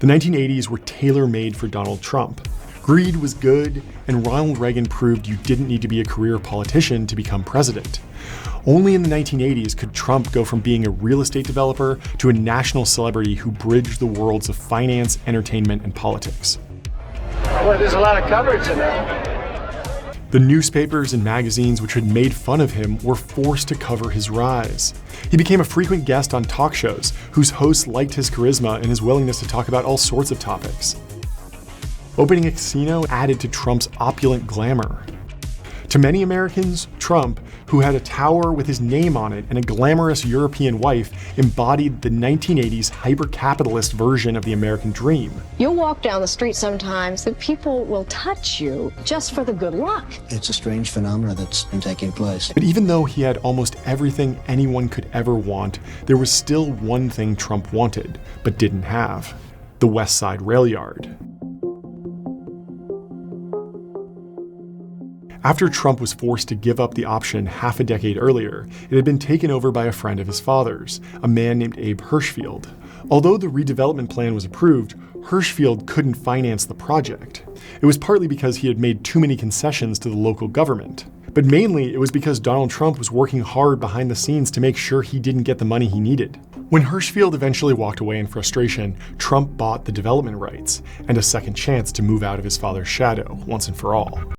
The 1980s were tailor-made for Donald Trump. Greed was good, and Ronald Reagan proved you didn't need to be a career politician to become president. Only in the 1980s could Trump go from being a real estate developer to a national celebrity who bridged the worlds of finance, entertainment, and politics. Well, there's a lot of coverage in that. The newspapers and magazines which had made fun of him were forced to cover his rise. He became a frequent guest on talk shows, whose hosts liked his charisma and his willingness to talk about all sorts of topics. Opening a casino added to Trump's opulent glamour. To many Americans, Trump, who had a tower with his name on it and a glamorous European wife, embodied the 1980s hyper-capitalist version of the American dream. You'll walk down the street sometimes that people will touch you just for the good luck. It's a strange phenomenon that's been taking place. But even though he had almost everything anyone could ever want, there was still one thing Trump wanted, but didn't have: the West Side Rail Yard. After Trump was forced to give up the option half a decade earlier, it had been taken over by a friend of his father's, a man named Abe Hirschfield. Although the redevelopment plan was approved, Hirschfield couldn't finance the project. It was partly because he had made too many concessions to the local government. But mainly, it was because Donald Trump was working hard behind the scenes to make sure he didn't get the money he needed. When Hirschfield eventually walked away in frustration, Trump bought the development rights and a second chance to move out of his father's shadow once and for all.